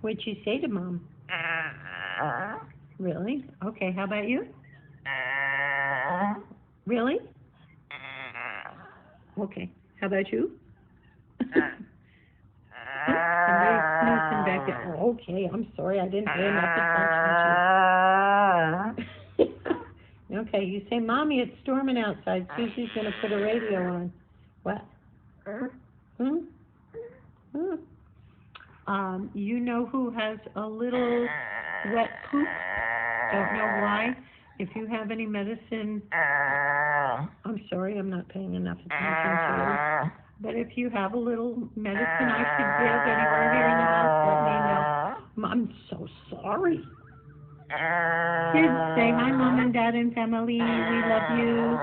What'd you say to Mom? Really? Okay, how about you? Really? Okay, how about you? Oh, somebody's snoozing back there. Oh, okay, I'm sorry, I didn't pay enough attention to you. Okay, you say, Mommy, it's storming outside. Susie's gonna put a radio on. What? Hmm? Hmm? You know who has a little wet poop? Don't know why. If you have any medicine, I'm sorry, I'm not paying enough attention to you. But if you have a little medicine I could give anywhere here in the house, let me know. I'm so sorry. Kids, say hi, Mom and Dad and family. We love you.